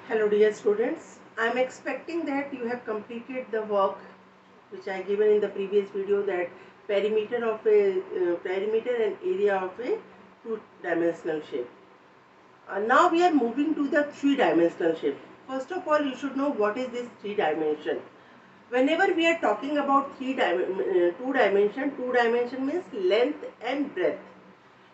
Hello dear students, I am expecting that you have completed the work which I given in the previous video, that perimeter and area of a two-dimensional shape. Now we are moving to the three-dimensional shape. First of all, you should know what is this three dimension. Whenever we are talking about two dimension means length and breadth.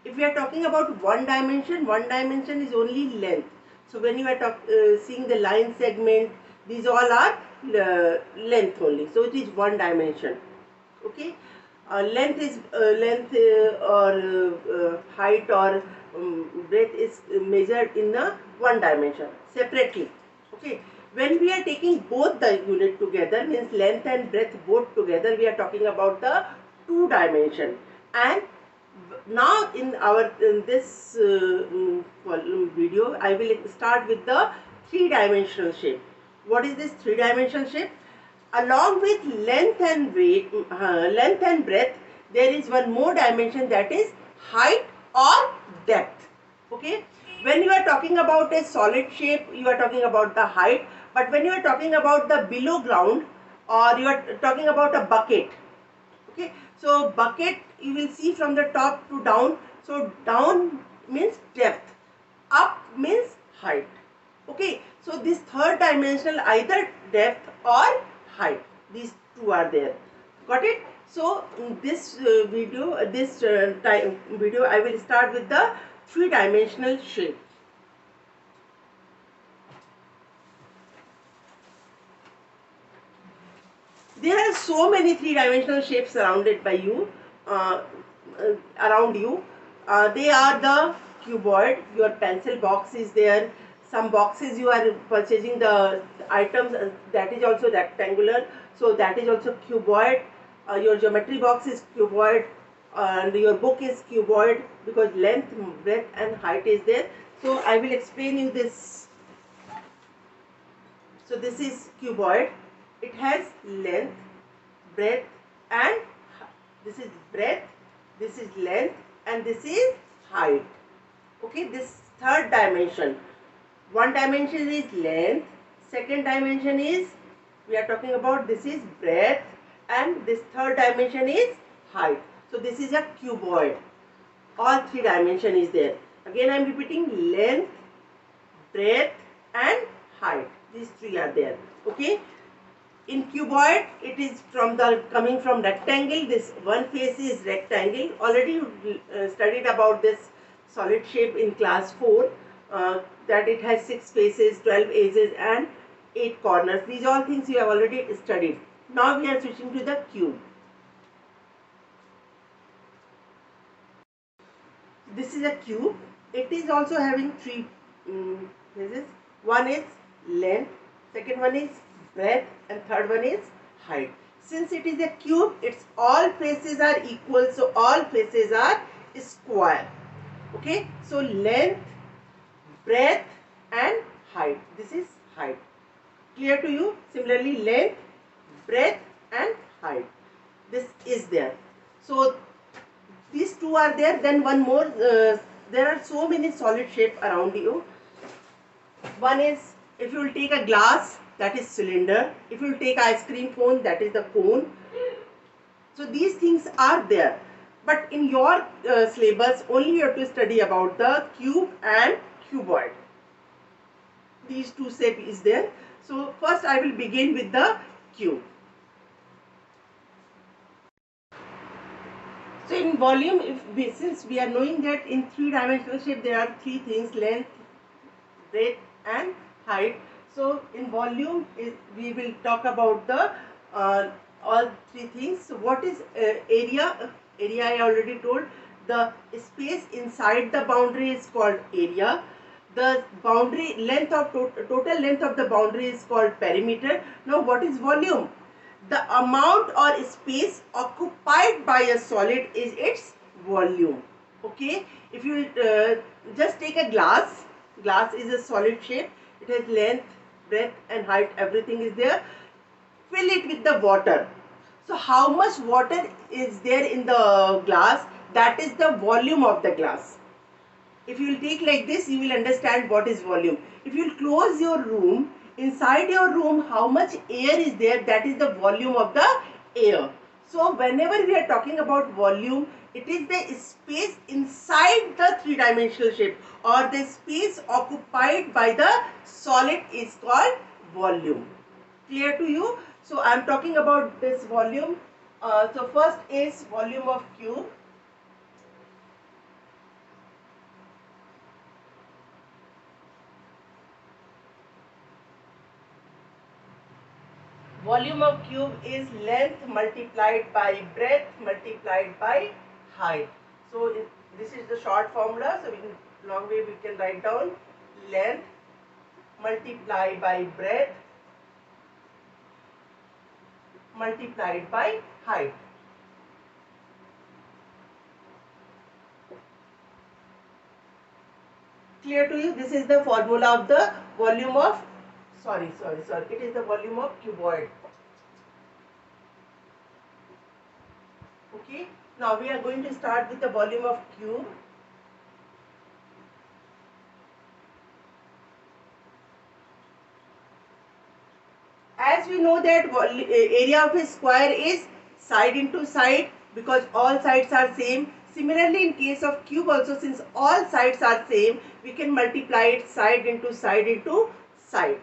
If we are talking about one dimension is only length. So when you are seeing the line segment, these all are length only. So it is one dimension. Okay. Length is height or breadth is measured in the one dimension separately. Okay. When we are taking both the unit together, means length and breadth both together, we are talking about the two dimension. And now in this video, I will start with the three-dimensional shape. What is this three-dimensional shape? Along with length and breadth, there is one more dimension, that is height or depth. Okay. When you are talking about a solid shape, you are talking about the height. But when you are talking about the below ground, or you are talking about a bucket, okay, so bucket you will see from the top to down. So down means depth, up means height. Okay, so this third dimensional, either depth or height, these two are there. Got it? So in this video I will start with the three dimensional shape. There are so many three-dimensional shapes surrounded by you, around you. They are the cuboid. Your pencil box is there. Some boxes you are purchasing the items, that is also rectangular. So that is also cuboid. Your geometry box is cuboid, and your book is cuboid, because length, breadth, and height is there. So I will explain you this. So this is cuboid. It has length, breadth, and this is breadth, this is length, and this is height. Okay, this third dimension. One dimension is length, second dimension is, we are talking about, this is breadth, and this third dimension is height. So this is a cuboid. All three dimension is there. Again I am repeating, length, breadth, and height. These three are there. Okay. In cuboid, it is coming from rectangle. This one face is rectangle. Already you studied about this solid shape in class 4, that it has 6 faces, 12 edges, and 8 corners. These all things you have already studied. Now we are switching to the cube. This is a cube. It is also having 3 faces. One is length, second one is breadth, and third one is height. Since it is a cube, its all faces are equal, so all faces are square. Okay, so length, breadth, and height. This is height. Clear to you? Similarly, length, breadth, and height. This is there. So these two are there. Then one more. There are so many solid shape around you. One is, if you will take a glass, that is cylinder. If you will take ice cream cone, that is the cone. So these things are there. But in your syllabus, only you have to study about the cube and cuboid. These two shape is there. So first I will begin with the cube. So in volume, since we are knowing that in three-dimensional shape there are three things: length, breadth, and height. So in volume, we will talk about the all three things. So what is area? Area I already told. The space inside the boundary is called area. The boundary length of total length of the boundary is called perimeter. Now what is volume? The amount or space occupied by a solid is its volume. Okay, if you just take a glass is a solid shape. It has length, breadth, and height. Everything is there. Fill it with the water. So how much water is there in the glass? That is the volume of the glass. If you will take like this, you will understand what is volume. If you will close your room, inside your room how much air is there, that is the volume of the air. So whenever we are talking about volume, it is the space inside the three-dimensional shape, or the space occupied by the solid is called volume. Clear to you? So I am talking about this volume. So first is volume of cube. Volume of cube is length multiplied by breadth multiplied by height. So this is the short formula. So in long way we can write down length multiplied by breadth multiplied by height. Clear to you? This is the formula of the volume of, sorry, it is the volume of cuboid. Okay, now we are going to start with the volume of cube. As we know that area of a square is side into side, because all sides are same. Similarly, in case of cube also, since all sides are same, we can multiply it side into side into side.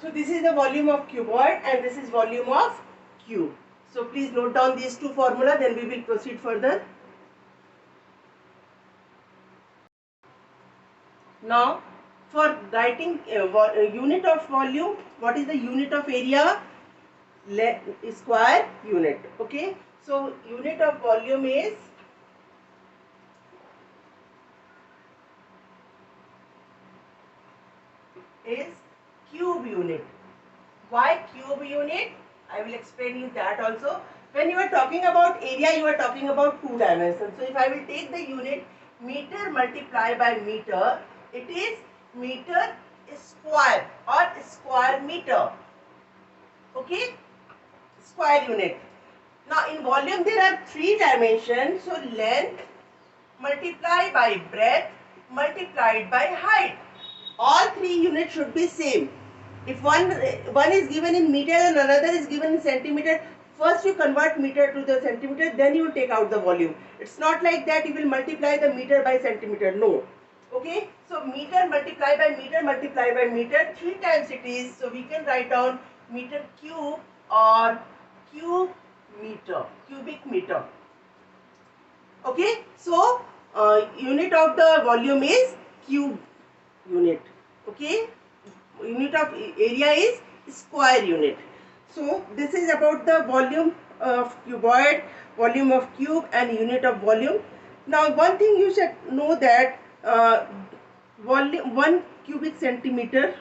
So this is the volume of cuboid and this is volume of cube. So please note down these two formula, then we will proceed further. Now for writing unit of volume, what is the unit of area? Square unit. Okay. So unit of volume is cube unit. Why cube unit? I will explain you that also. When you are talking about area, you are talking about two dimensions. So if I will take the unit meter multiplied by meter, it is meter square or square meter. Okay, square unit. Now in volume there are three dimensions. So length multiplied by breadth multiplied by height. All three units should be same. If one is given in meter and another is given in centimeter, first you convert meter to the centimeter, then you take out the volume. It's not like that you will multiply the meter by centimeter. No. Okay. So meter multiplied by meter, three times it is. So we can write down meter cube or cube meter, cubic meter. Okay. So unit of the volume is cube unit. Okay, unit of area is square unit. So this is about the volume of cuboid, volume of cube and unit of volume. Now one thing you should know that volume 1 cubic centimeter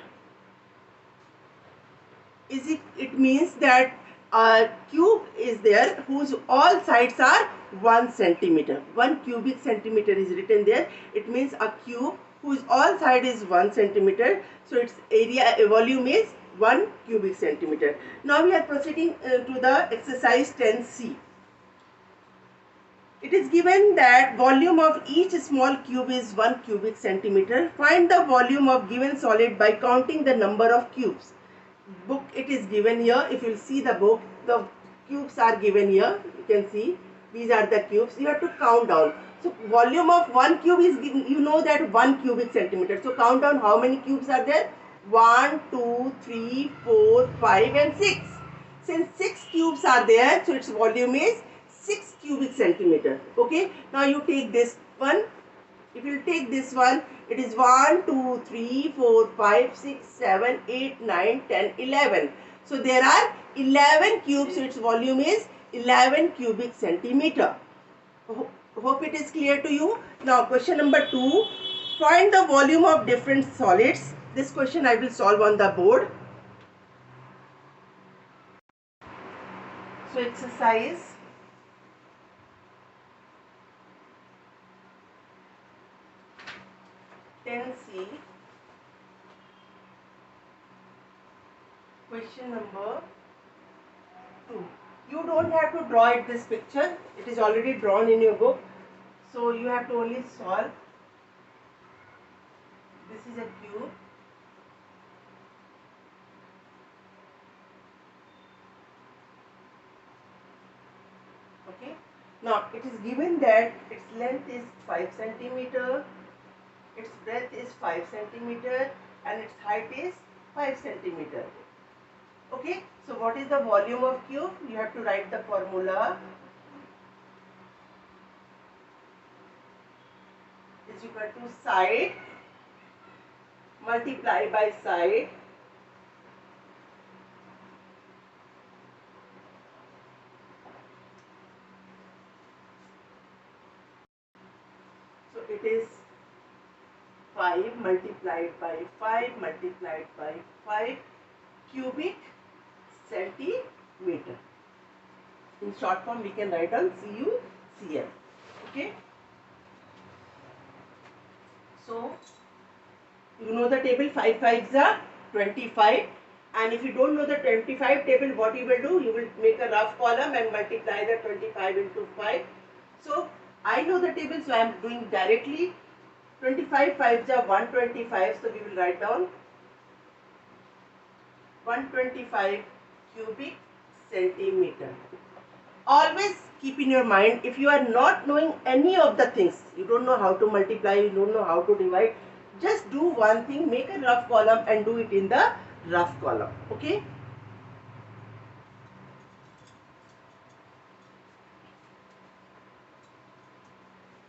is it means that a cube is there whose all sides are 1 centimeter. 1 cubic centimeter is written there. It means a cube whose all side is 1 centimeter. So its area volume is 1 cubic centimeter. Now we are proceeding to the exercise 10C. It is given that volume of each small cube is 1 cubic centimeter. Find the volume of given solid by counting the number of cubes. Book it is given here. If you see the book, the cubes are given here. You can see these are the cubes. You have to count down. So volume of 1 cube is given, you know that 1 cubic centimeter. So count down how many cubes are there. 1, 2, 3, 4, 5 and 6. Since 6 cubes are there, so its volume is 6 cubic centimeter. Okay. Now you take this one. If you take this one, it is 1, 2, 3, 4, 5, 6, 7, 8, 9, 10, 11. So there are 11 cubes, so its volume is 11 cubic centimeter. Hope it is clear to you. Now question number 2. Find the volume of different solids. This question I will solve on the board. So exercise 10C, question number 2. You don't have to draw it this picture, it is already drawn in your book. So you have to only solve. This is a cube. Okay. Now it is given that its length is 5 centimeter, its breadth is 5 centimeter, and its height is 5 centimeter. Okay. So what is the volume of cube? You have to write the formula. Is equal to side multiply by side so it is 5 multiplied by 5 multiplied by 5 cubic centimeter. In short form we can write on CuCm. Okay. So you know the table, 5 5s are 25, and if you don't know the 25 table, what you will do, you will make a rough column and multiply the 25 into 5. So I know the table, so I am doing directly. 25 5s are 125, so we will write down 125 cubic centimeter. Always keep in your mind, if you are not knowing any of the things, you don't know how to multiply, you don't know how to divide, just do one thing, make a rough column and do it in the rough column. Okay.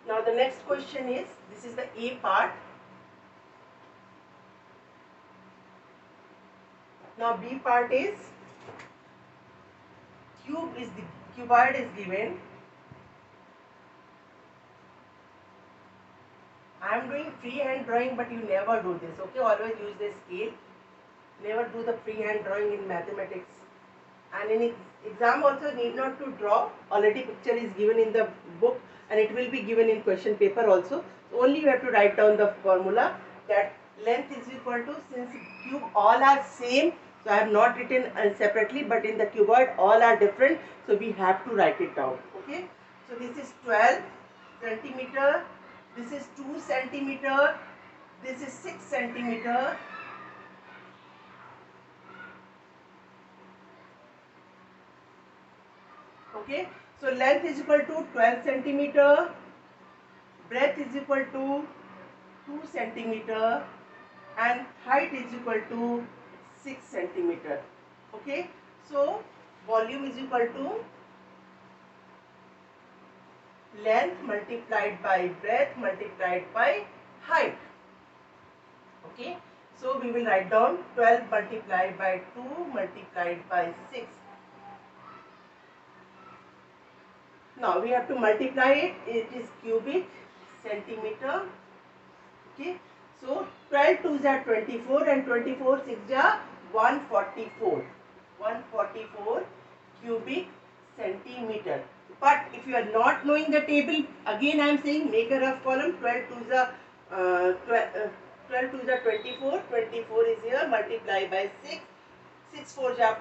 Now the next question is, this is the A part. Now B part is, cuboid is given. I am doing freehand drawing, but you never do this. Okay, always use the scale. Never do the freehand drawing in mathematics. And in exam also need not to draw. Already picture is given in the book, and it will be given in question paper also. So only you have to write down the formula, that length is equal to, since cube all are same, so I have not written separately, but in the cuboid all are different, so we have to write it down. Okay. So this is 12 centimeter, this is 2 centimeter, this is 6 centimeter. Okay, so length is equal to 12 centimeter, breadth is equal to 2 centimeter, and height is equal to 6 centimeter. Okay, so volume is equal to length multiplied by breadth multiplied by height. Okay, so we will write down 12 multiplied by 2 multiplied by 6. Now we have to multiply it. It is cubic centimeter. Okay. So 12 2s are 24 and 24 6s are 144. 144 cubic centimeter. But if you are not knowing the table, again I am saying make a rough column. 12 2s are 24. 24 is here. Multiply by 6. 6 4s are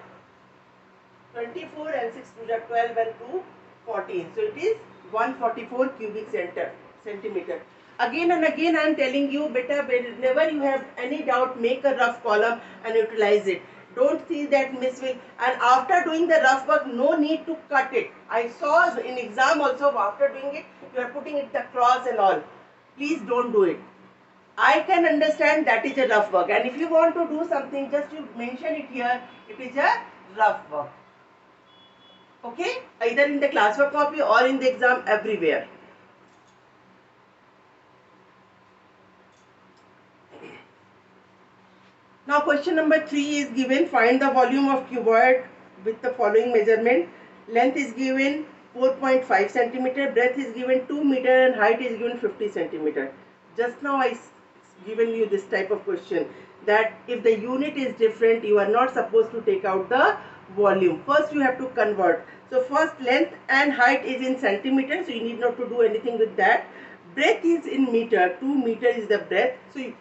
24 and 6 2s are 12 and 2 14. So it is 144 cubic centimeter. Again and again I am telling you, beta, whenever you have any doubt, make a rough column and utilize it. Don't see that Miss will, and after doing the rough work, no need to cut it. I saw in exam also, after doing it, you are putting it the cross and all. Please don't do it. I can understand that is a rough work, and if you want to do something, just you mention it here, it is a rough work. Okay, either in the classwork copy or in the exam, everywhere. Now question number 3 is given. Find the volume of cuboid with the following measurement. Length is given 4.5 centimeter, breadth is given 2 meter, and height is given 50 centimeter. Just now I given you this type of question, that if the unit is different, you are not supposed to take out the volume. First you have to convert. So first, length and height is in centimeter, so you need not to do anything with that. Breadth is in meter. 2 meter is the breadth, so you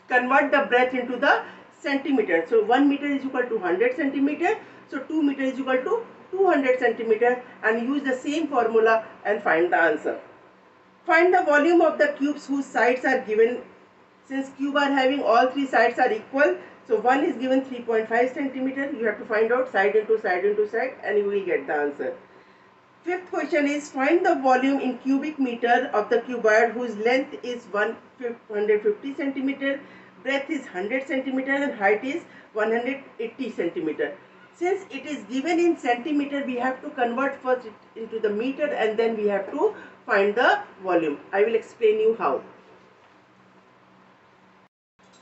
convert the breadth into the centimeter. So 1 meter is equal to 100 centimeter. So 2 meter is equal to 200 centimeter, and use the same formula and find the answer. Find the volume of the cubes whose sides are given. Since cube are having all three sides are equal, so one is given 3.5 centimeter. You have to find out side into side into side, and you will get the answer. Fifth question is, find the volume in cubic meter of the cuboid whose length is 150 centimeter, breadth is 100 centimeter, and height is 180 centimeter. Since it is given in centimeter, we have to convert first into the meter, and then we have to find the volume. I will explain you how.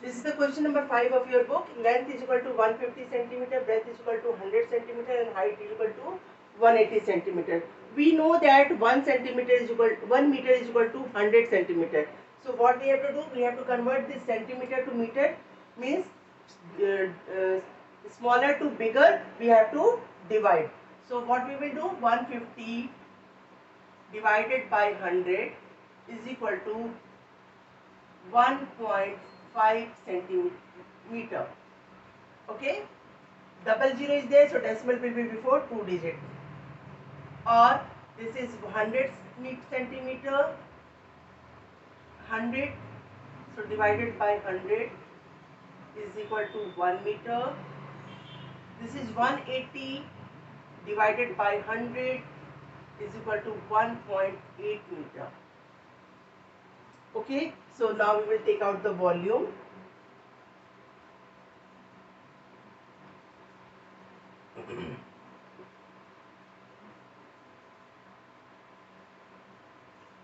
This is the question number 5 of your book. Length is equal to 150 centimeter, breadth is equal to 100 centimeter, and height is equal to 180 centimeter. We know that 1 centimeter is equal, 1 meter is equal to 100 centimeter. So what we have to do? We have to convert this centimeter to meter. Means smaller to bigger, we have to divide. So what we will do? 150 divided by 100 is equal to 1.5 centimeter. Okay, double zero is there, so decimal will be before 2 digits. Or this is 100 centimeter, 100, so divided by 100 is equal to 1 meter. This is 180 divided by 100 is equal to 1.8 meter. Okay, so now we will take out the volume.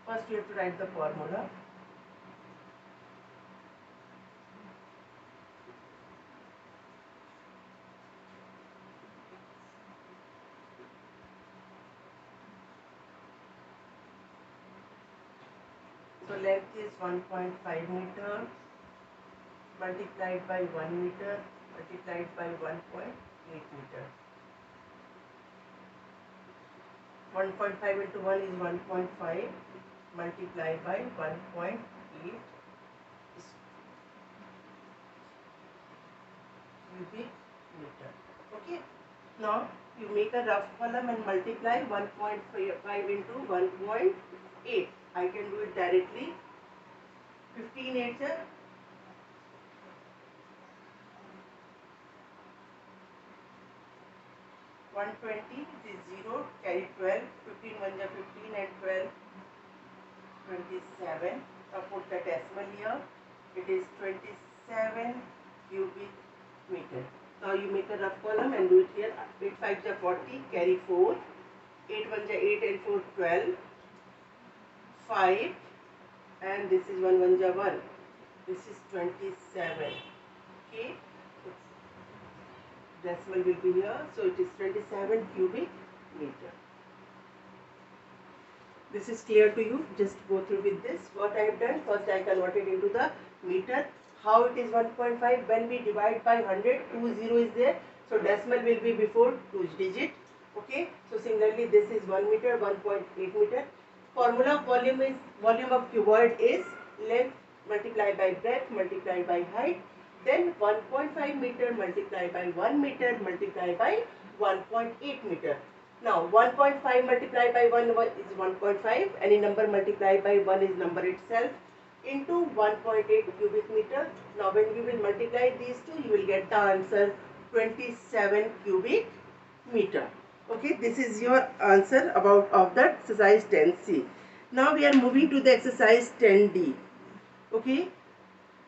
First we have to write the formula. So length is 1.5 meter multiplied by 1 meter multiplied by 1.8 meter. 1.5 into 1 is 1.5 multiplied by 1.8 cubic meter. Okay. Now you make a rough column and multiply 1.5 into 1.8. I can do it directly. 15 8 sir. 120, it is 0, carry 12, 15 1 ja 15 and 12, 27. Now put the decimal here, it is 27 cubic meter. Now you make a rough column and do it here. 8 5 ja 40, carry 4, 8 1 ja 8 and 4 12, 5, and this is 1 1 ja 1, this is 27. Okay. Decimal will be here, so it is 27 cubic meter. This is clear to you. Just go through with this. What I have done, first I converted into the meter. How it is 1.5? When we divide by 100, 2 0 is there, so decimal will be before 2 digit. Okay, so similarly this is 1 meter, 1.8 meter. Formula of volume of cuboid is length multiplied by breadth multiplied by height. Then 1.5 meter multiplied by 1 meter multiplied by 1.8 meter. Now 1.5 multiplied by 1 is 1.5. Any number multiplied by 1 is number itself into 1.8 cubic meter. Now when we will multiply these two, you will get the answer 27 cubic meter. Okay, this is your answer of the exercise 10C. Now we are moving to the exercise 10D. Okay.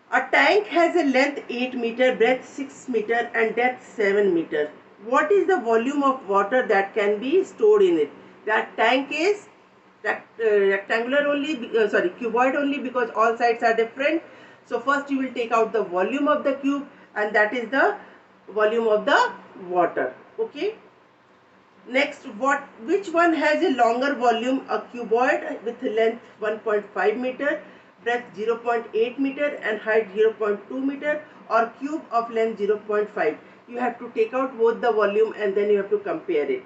A tank has a length 8 meter, breadth 6 meter and depth 7 meter. What is the volume of water that can be stored in it? That tank is rectangular only, cuboid only, because all sides are different. So first you will take out the volume of the cube, and that is the volume of the water. Okay. Next, which one has a longer volume? A cuboid with length 1.5 meter, breadth 0.8 meter and height 0.2 meter, or cube of length 0.5. You have to take out both the volume and then you have to compare it.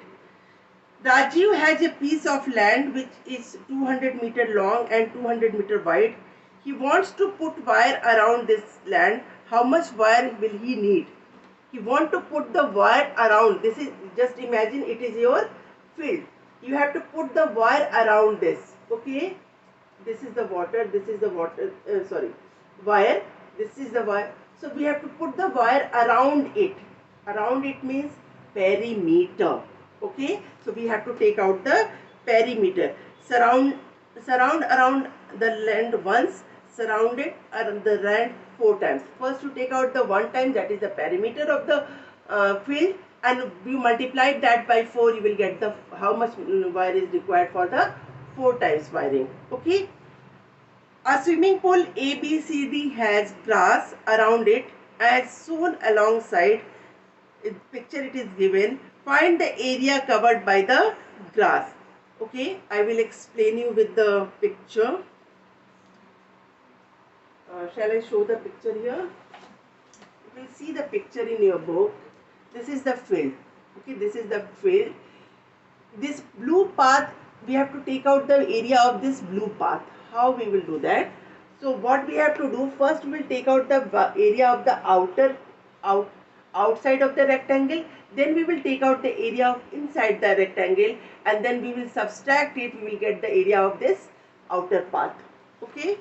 Rajiv has a piece of land which is 200-meter long and 200-meter wide. He wants to put wire around this land. How much wire will he need? He want to put the wire around. This is, just imagine it is your field. You have to put the wire around this. Okay. This is the water. This is the water. Wire. This is the wire. So we have to put the wire around it. Around it means perimeter. Okay. So we have to take out the perimeter. Surround around the land once. Surround it around the land 4 times. First you take out the 1 time, that is the perimeter of the field, and you multiply that by 4, you will get the how much wire is required for the 4 times wiring. Okay. A swimming pool ABCD has grass around it as shown alongside. In picture it is given. Find the area covered by the grass. Okay, I will explain you with the picture. Shall I show the picture here? You will see the picture in your book. This is the field. Okay, this is the field. This blue path, we have to take out the area of this blue path. How we will do that? So what we have to do, first we will take out the area of the outside of the rectangle, then we will take out the area of inside the rectangle, and then we will subtract it, we will get the area of this outer path. Okay.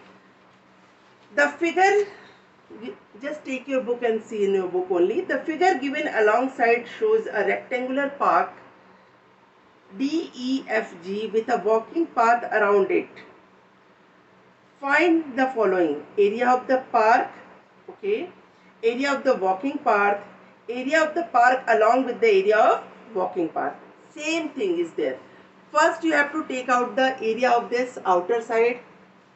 The figure, just take your book and see in your book only. The figure given alongside shows a rectangular park DEFG with a walking path around it. Find the following: area of the park, okay, area of the walking path, area of the park along with the area of walking path. Same thing is there. First you have to take out the area of this outer side,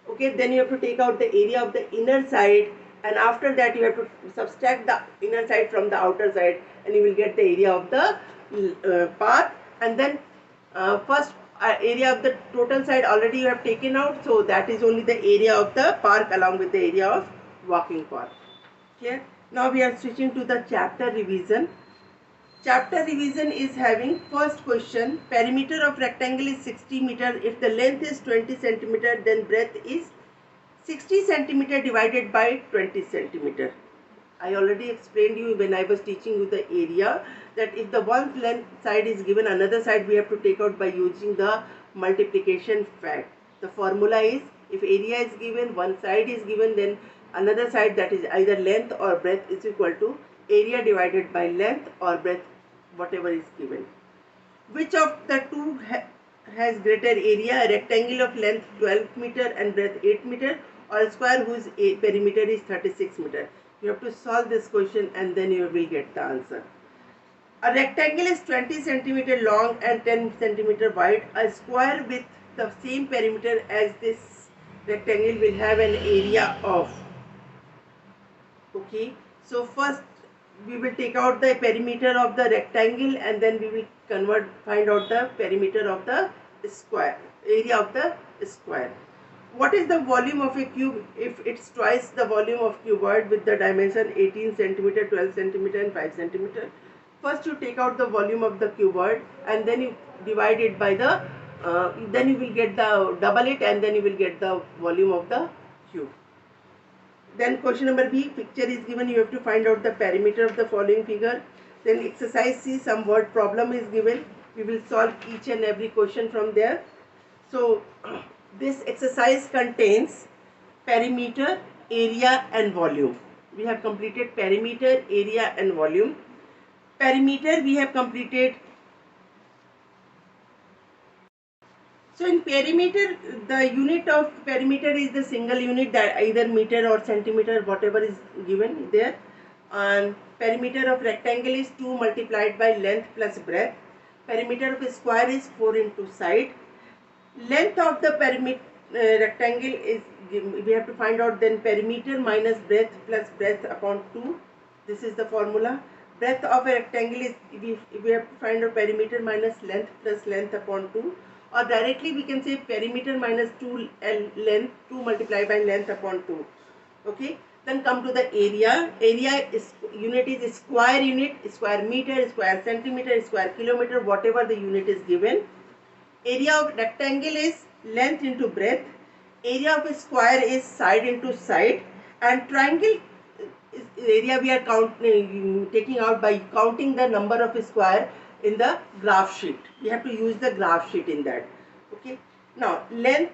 okay, then you have to take out the area of the inner side, and after that you have to subtract the inner side from the outer side, and you will get the area of the path. And then first area of the total side already you have taken out, so that is only the area of the park along with the area of walking path. Okay. Now we are switching to the chapter revision. Chapter revision is having first question: perimeter of rectangle is 60 meter. If the length is 20 centimeter, then breadth is 60 centimeter divided by 20 centimeter. I already explained you when I was teaching you the area, that if the one length side is given, another side we have to take out by using the multiplication fact. The formula is, if area is given, one side is given, then another side, that is either length or breadth, is equal to area divided by length or breadth, whatever is given. Which of the two has greater area? A rectangle of length 12 meter and breadth 8 meter, or a square whose perimeter is 36 meter. You have to solve this question and then you will get the answer. A rectangle is 20 centimeter long and 10 centimeter wide. A square with the same perimeter as this rectangle will have an area of, okay. So first we will take out the perimeter of the rectangle, and then we will find out the perimeter of the square, area of the square. What is the volume of a cube if it's twice the volume of cuboid with the dimension 18 centimeter, 12 centimeter and 5 centimeter? First you take out the volume of the cuboid, and then you divide it by the, then you will get the, double it, and then you will get the volume of the cube. Then question number B, picture is given, you have to find out the perimeter of the following figure. Then exercise C, some word problem is given. We will solve each and every question from there. So this exercise contains perimeter, area and volume. We have completed perimeter, area and volume. Perimeter we have completed. So in perimeter, the unit of perimeter is the single unit, that either meter or centimeter, whatever is given there. And perimeter of rectangle is 2 multiplied by length plus breadth. Perimeter of a square is 4 into side. Length of the rectangle is, we have to find out, then perimeter minus breadth plus breadth upon 2. This is the formula. Breadth of a rectangle is, we have to find out perimeter minus length plus length upon 2. Or directly we can say perimeter minus 2 length, 2 multiplied by length upon 2. Okay. Then come to the area. Area is unit is square unit, square meter, square centimeter, square kilometer, whatever the unit is given. Area of rectangle is length into breadth. Area of a square is side into side, and triangle is area we are taking out by counting the number of square in the graph sheet. We have to use the graph sheet in that. Okay. Now length,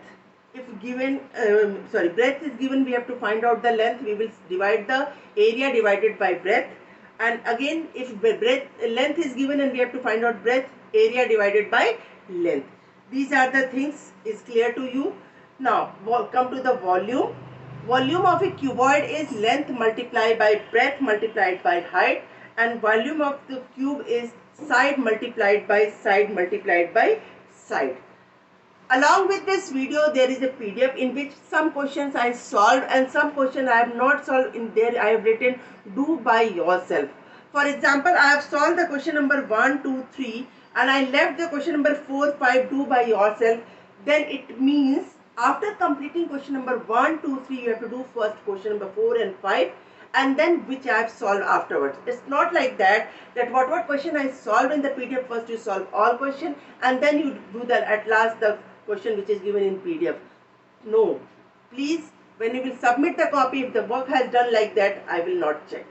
if given breadth is given, we have to find out the length. We will divide the area divided by breadth, and again if length is given and we have to find out breadth, area divided by length. These are the things is clear to you. Now come to the volume. Volume of a cuboid is length multiplied by breadth multiplied by height, and volume of the cube is side multiplied by side multiplied by side. Along with this video, there is a PDF in which some questions I solved and some questions I have not solved. In there I have written do by yourself. For example, I have solved the question number 1, 2, 3 and I left the question number 4, 5 do by yourself. Then it means after completing question number 1, 2, 3, you have to do first question number 4 and 5 and then which I have solved afterwards. It's not like that what question I solved in the PDF, first you solve all question and then you do that at last the question which is given in PDF. No, please, when you will submit the copy, if the work has done like that, I will not check,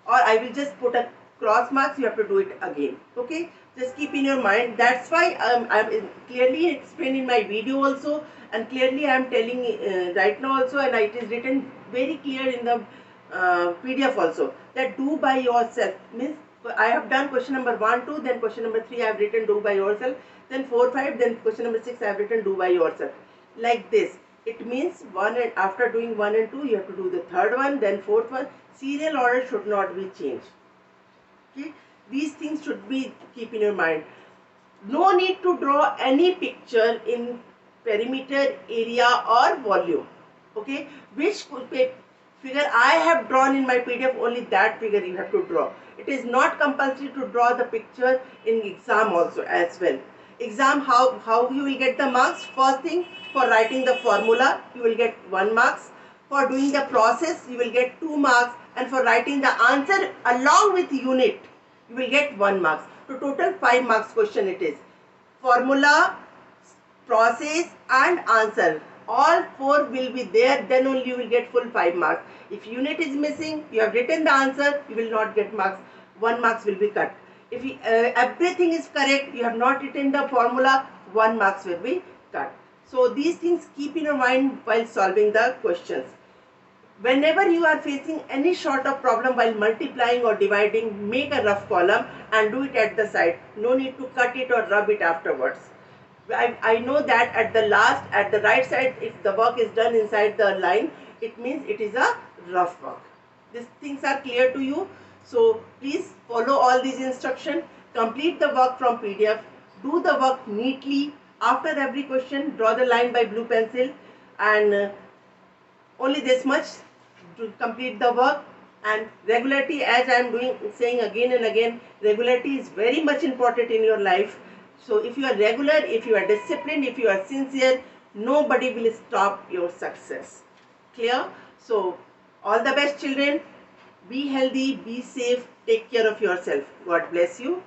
or I will just put a cross marks. You have to do it again. Okay, just keep in your mind. That's why I'm clearly explained in my video also, and clearly I am telling right now also, and it is written very clear in the PDF also, that do by yourself means I have done question number 1, 2, then question number 3 I have written do by yourself, then 4, 5, then question number 6 I have written do by yourself. Like this. It means one, and after doing 1 and 2 you have to do the third one, then fourth one. Serial order should not be changed. Okay? These things should be keep in your mind. No need to draw any picture in perimeter, area or volume. Okay? Which figure I have drawn in my PDF, only that figure you have to draw. It is not compulsory to draw the picture in exam also as well. Exam, how you will get the marks? First thing, for writing the formula you will get 1 marks. For doing the process you will get 2 marks, and for writing the answer along with unit you will get 1 marks. So total 5 marks question it is. Formula, process and answer, all 4 will be there, then only you will get full 5 marks. If unit is missing, you have written the answer, you will not get marks. 1 marks will be cut. If everything is correct, you have not written the formula, 1 marks will be cut. So these things keep in your mind while solving the questions. Whenever you are facing any sort of problem while multiplying or dividing, make a rough column and do it at the side. No need to cut it or rub it afterwards. I know that at the last, at the right side, if the work is done inside the line, it means it is a rough work. These things are clear to you. So please follow all these instructions. Complete the work from PDF. Do the work neatly. After every question, draw the line by blue pencil, and only this much to complete the work. And regularity, as I am saying again and again, regularity is very much important in your life. So if you are regular, if you are disciplined, if you are sincere, nobody will stop your success. Clear? So all the best children. Be healthy, be safe, take care of yourself. God bless you.